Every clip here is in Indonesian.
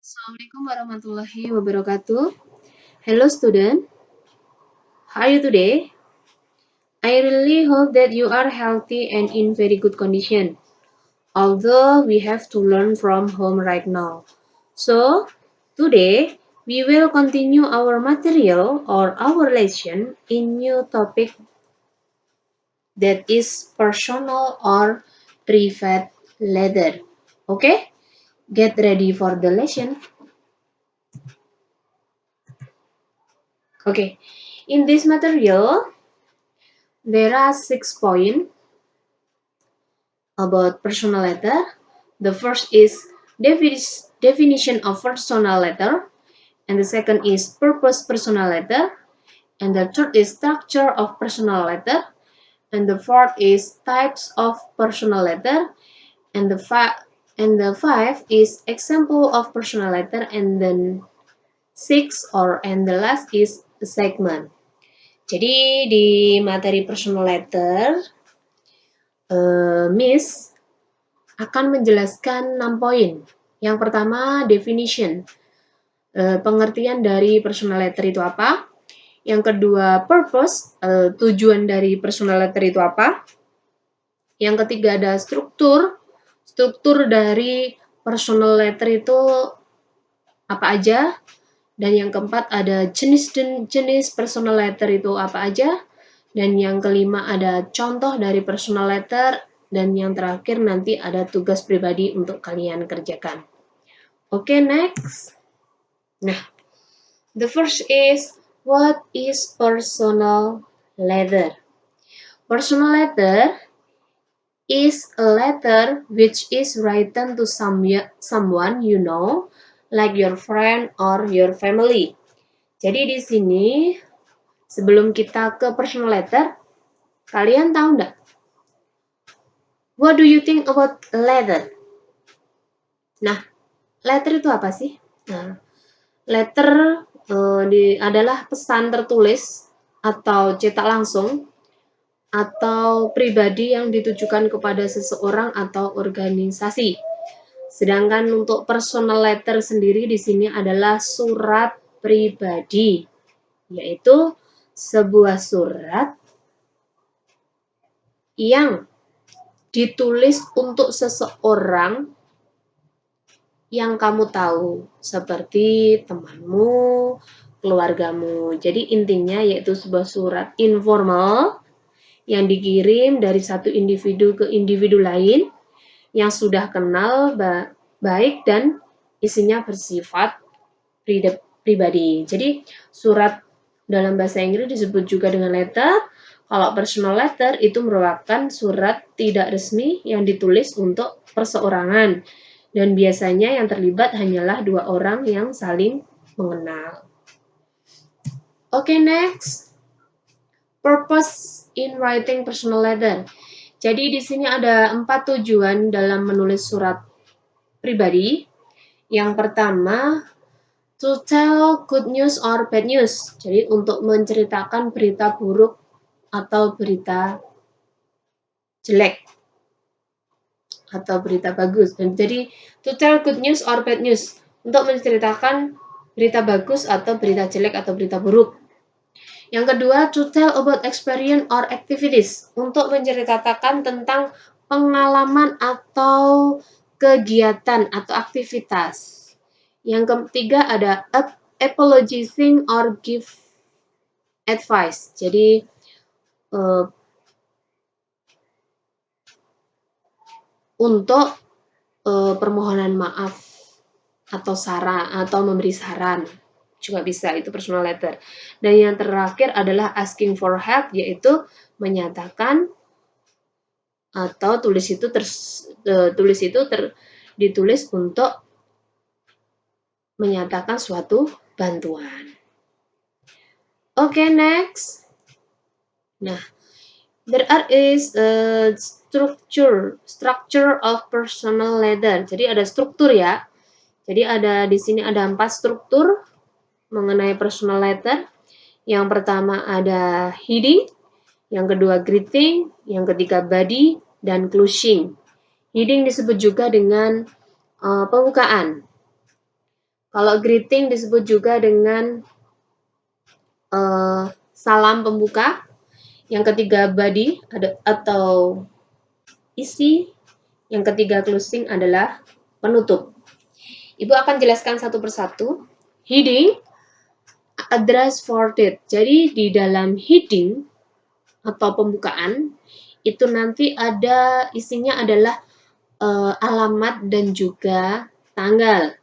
Assalamualaikum warahmatullahi wabarakatuh. Hello student, how are you today? I really hope that you are healthy and in very good condition. Although we have to learn from home right now. So, today we will continue our material or our lesson in new topic that is personal or private letter. Okay? Get ready for the lesson. Okay. In this material, there are 6 points about personal letter. The first is definition of personal letter, and the second is purpose personal letter, and the third is structure of personal letter, and the fourth is types of personal letter, and the five is example of personal letter, and then and the last is segment. Jadi di materi personal letter, Miss akan menjelaskan 6 poin. Yang pertama, definition. Pengertian dari personal letter itu apa? Yang kedua, purpose. Tujuan dari personal letter itu apa? Yang ketiga ada struktur. Struktur dari personal letter itu apa aja? Dan yang keempat ada jenis personal letter itu apa aja? Dan yang kelima ada contoh dari personal letter. Dan yang terakhir nanti ada tugas pribadi untuk kalian kerjakan. Okay, next. Nah, the first is, what is personal letter? Personal letter is a letter which is written to someone you know, like your friend or your family. Jadi di sini, sebelum kita ke personal letter, kalian tahu nggak? What do you think about letter? Nah, letter itu apa sih? Nah, letter adalah pesan tertulis atau cetak langsung atau pribadi yang ditujukan kepada seseorang atau organisasi. Sedangkan untuk personal letter sendiri di sini adalah surat pribadi, yaitu sebuah surat yang ditulis untuk seseorang yang kamu tahu, seperti temanmu, keluargamu. Jadi intinya yaitu sebuah surat informal yang dikirim dari satu individu ke individu lain yang sudah kenal baik dan isinya bersifat pribadi. Jadi surat dalam bahasa Inggris disebut juga dengan letter. Kalau personal letter itu merupakan surat tidak resmi yang ditulis untuk perseorangan. Dan biasanya yang terlibat hanyalah 2 orang yang saling mengenal. Okay, next. Purpose in writing personal letter. Jadi di sini ada 4 tujuan dalam menulis surat pribadi. Yang pertama, to tell good news or bad news. Jadi untuk menceritakan berita buruk atau berita jelek atau berita bagus. Dan jadi to tell good news or bad news, untuk menceritakan berita bagus atau berita jelek atau berita buruk. Yang kedua, to tell about experience or activities, untuk menceritakan tentang pengalaman atau kegiatan atau aktivitas. Yang ketiga ada apologizing or give advice. Jadi untuk permohonan maaf atau saran atau memberi saran juga bisa, itu personal letter. Dan yang terakhir adalah asking for help, yaitu menyatakan atau ditulis untuk menyatakan suatu bantuan. Okay, next. Nah, there is a structure of personal letter. Jadi ada struktur ya. Jadi di sini ada 4 struktur mengenai personal letter. Yang pertama ada heading, yang kedua greeting, yang ketiga body, dan closing. Heading disebut juga dengan pembukaan. Kalau greeting disebut juga dengan salam pembuka. Yang ketiga body atau isi. Yang ketiga closing adalah penutup. Ibu akan jelaskan satu persatu. Heading, address for date. Jadi di dalam heading atau pembukaan itu nanti ada isinya adalah alamat dan juga tanggal.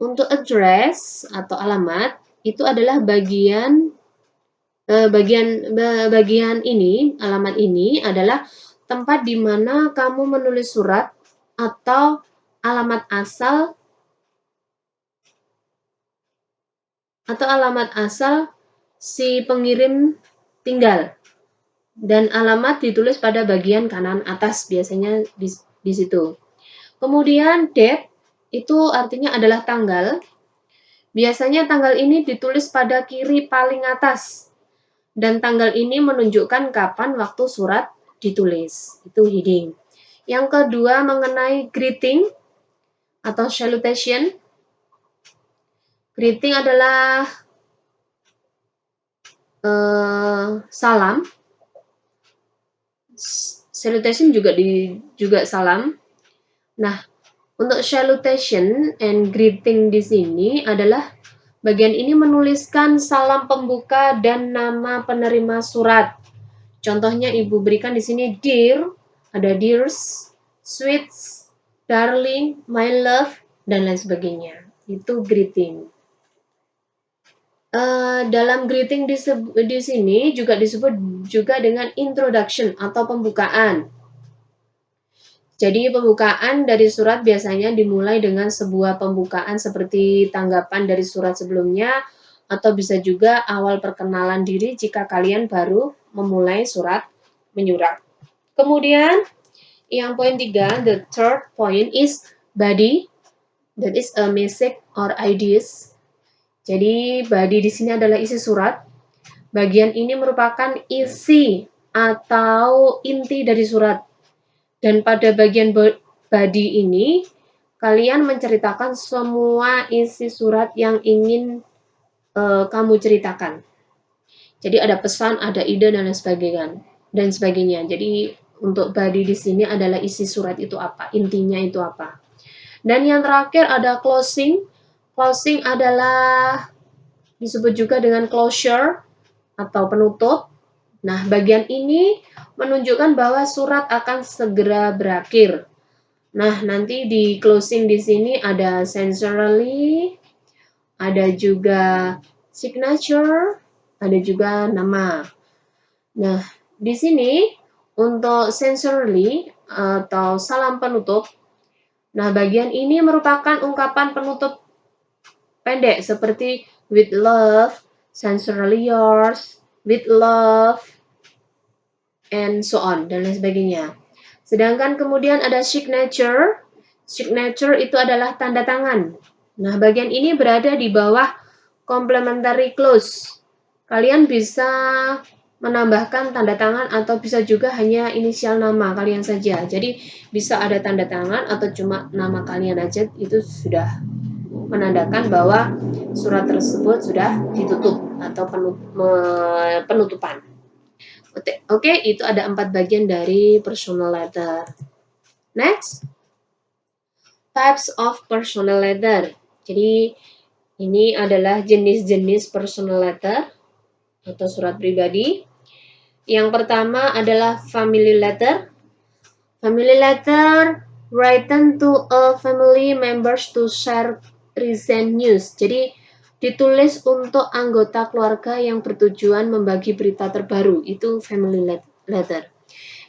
Untuk address atau alamat itu adalah bagian ini, alamat ini adalah tempat di mana kamu menulis surat atau alamat asal si pengirim tinggal. Dan alamat ditulis pada bagian kanan atas biasanya di situ. Kemudian date itu artinya adalah tanggal. Biasanya tanggal ini ditulis pada kiri paling atas. Dan tanggal ini menunjukkan kapan waktu surat ditulis. Itu heading. Yang kedua mengenai greeting atau salutation. Greeting adalah salam. Salutation juga salam. Nah, untuk salutation and greeting di sini adalah bagian ini menuliskan salam pembuka dan nama penerima surat. Contohnya Ibu berikan di sini dear, ada dears, sweets, darling, my love, dan lain sebagainya. Itu greeting. Dalam greeting di sini juga disebut juga dengan introduction atau pembukaan. Jadi pembukaan dari surat biasanya dimulai dengan sebuah pembukaan seperti tanggapan dari surat sebelumnya atau bisa juga awal perkenalan diri jika kalian baru memulai surat menyurat. Kemudian yang poin 3, the third point is body, that is a message or ideas. Jadi body di sini adalah isi surat. Bagian ini merupakan isi atau inti dari surat. Dan pada bagian body ini, kalian menceritakan semua isi surat yang ingin kamu ceritakan. Jadi ada pesan, ada ide, dan lain sebagainya. Jadi untuk body di sini adalah isi surat itu apa, intinya itu apa. Dan yang terakhir ada closing. Closing adalah disebut juga dengan closure atau penutup. Nah, bagian ini menunjukkan bahwa surat akan segera berakhir. Nah, nanti di closing di sini ada censorally, ada juga signature, ada juga nama. Nah, di sini untuk censorally atau salam penutup, nah bagian ini merupakan ungkapan penutup pendek seperti with love, sincerely yours, with love, and so on, dan lain sebagainya. Sedangkan kemudian ada signature. Signature itu adalah tanda tangan. Nah, bagian ini berada di bawah complementary clause. Kalian bisa menambahkan tanda tangan atau bisa juga hanya inisial nama kalian saja. Jadi bisa ada tanda tangan atau cuma nama kalian aja, itu sudah menandakan bahwa surat tersebut sudah ditutup atau penutupan. Oke, itu ada 4 bagian dari personal letter. Next, types of personal letter. Jadi ini adalah jenis-jenis personal letter atau surat pribadi. Yang pertama adalah family letter. Family letter written to a family members to share recent news. Jadi ditulis untuk anggota keluarga yang bertujuan membagi berita terbaru. Itu family letter.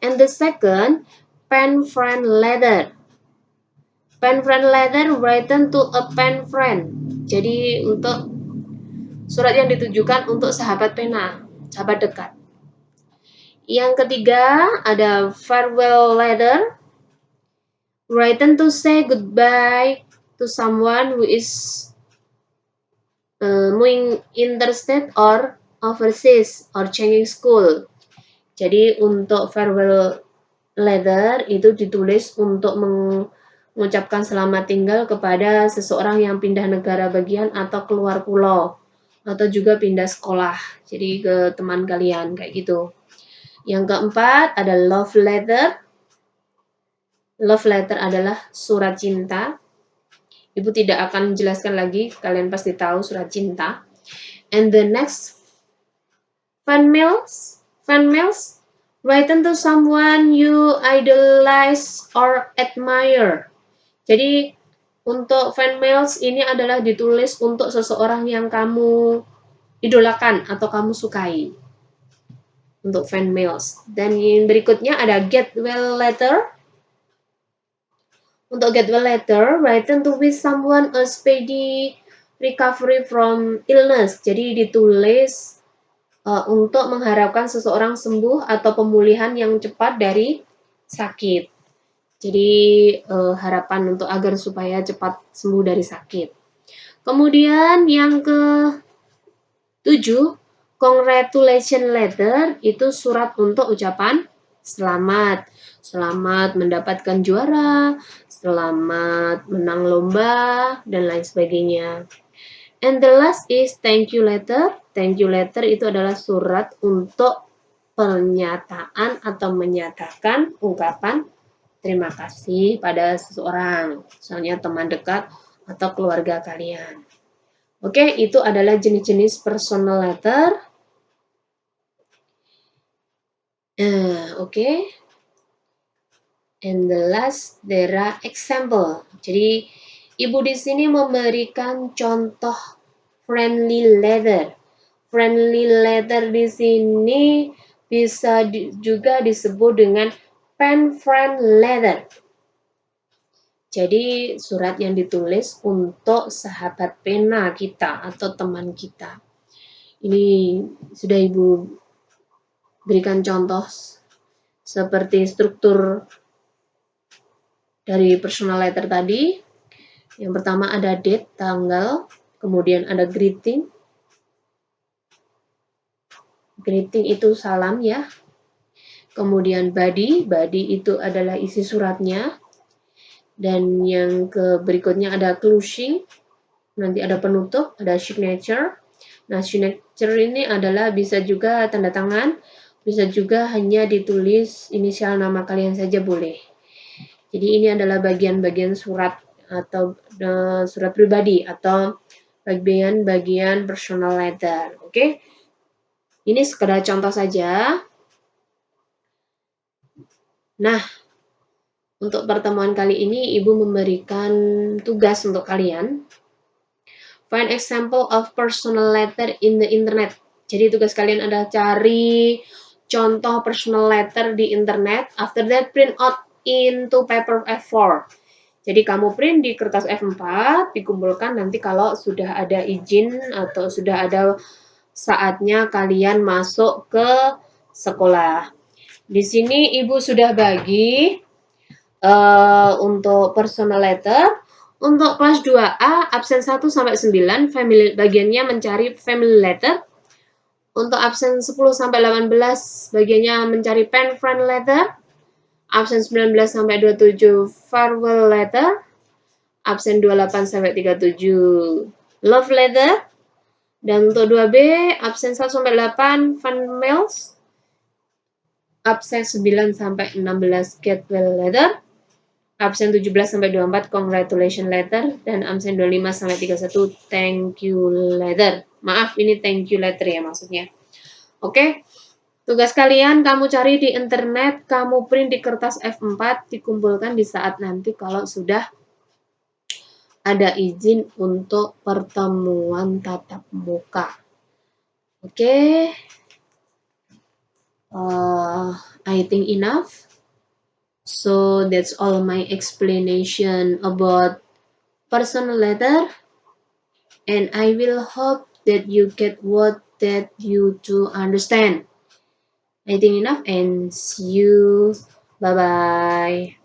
And the second, pen friend letter. Pen friend letter written to a pen friend. Jadi untuk surat yang ditujukan untuk sahabat pena, sahabat dekat. Yang ketiga ada farewell letter, written to say goodbye to someone who is moving interstate or overseas or changing school. Jadi untuk farewell letter itu ditulis untuk mengucapkan selamat tinggal kepada seseorang yang pindah negara bagian atau keluar pulau, atau juga pindah sekolah, jadi ke teman kalian, kayak gitu. Yang keempat ada love letter. Love letter adalah surat cinta. Ibu tidak akan menjelaskan lagi, kalian pasti tahu surat cinta. And the next, fan mails. Fan mails written to someone you idolize or admire. Jadi untuk fan mails ini adalah ditulis untuk seseorang yang kamu idolakan atau kamu sukai. Untuk fan mails. Dan yang berikutnya ada get well letter. Untuk get well letter, written to wish someone a speedy recovery from illness. Jadi ditulis untuk mengharapkan seseorang sembuh atau pemulihan yang cepat dari sakit. Jadi harapan untuk agar supaya cepat sembuh dari sakit. Kemudian yang ke-7, congratulation letter, itu surat untuk ucapan selamat. Selamat mendapatkan juara, selamat menang lomba, dan lain sebagainya. And the last is thank you letter. Thank you letter itu adalah surat untuk pernyataan atau menyatakan ungkapan terima kasih pada seseorang, misalnya teman dekat atau keluarga kalian. Oke, itu adalah jenis-jenis personal letter. Oke. And the last, there are example. Jadi Ibu di sini memberikan contoh friendly letter. Friendly letter di sini bisa juga disebut dengan pen friend letter. Jadi surat yang ditulis untuk sahabat pena kita atau teman kita. Ini sudah Ibu berikan contoh seperti struktur dari personal letter tadi. Yang pertama ada date, tanggal, kemudian ada greeting. Greeting itu salam ya. Kemudian body itu adalah isi suratnya. Dan yang berikutnya ada closing. Nanti ada penutup, ada signature. Nah, signature ini adalah bisa juga tanda tangan, bisa juga hanya ditulis inisial nama kalian saja boleh. Jadi ini adalah bagian-bagian surat atau surat pribadi atau bagian-bagian personal letter. Oke. Ini sekedar contoh saja. Nah, untuk pertemuan kali ini Ibu memberikan tugas untuk kalian. Find example of personal letter in the internet. Jadi tugas kalian adalah cari contoh personal letter di internet. After that, print out into paper A4. Jadi kamu print di kertas A4, dikumpulkan nanti kalau sudah ada izin atau sudah ada saatnya kalian masuk ke sekolah. Di sini Ibu sudah bagi untuk personal letter. Untuk kelas 2A, absen 1 sampai 9, family, bagiannya mencari family letter. Untuk absen 10 sampai 18, bagiannya mencari pen friend letter. Absen 19 sampai 27, farewell letter. Absen 28 sampai 37, love letter. Dan untuk 2B, absen 1 sampai 8, fan mails. Absen 9 sampai 16, get well letter. Absen 17 sampai 24, congratulation letter. Dan absen 25 sampai 31, thank you letter. Maaf, ini thank you letter ya maksudnya. Oke. Tugas kalian kamu cari di internet, kamu print di kertas F4, dikumpulkan di saat nanti kalau sudah ada izin untuk pertemuan tatap muka. Oke. I think enough. So that's all my explanation about personal letter. And I will hope that you get what that you do understand. I think enough and see you. Bye-bye.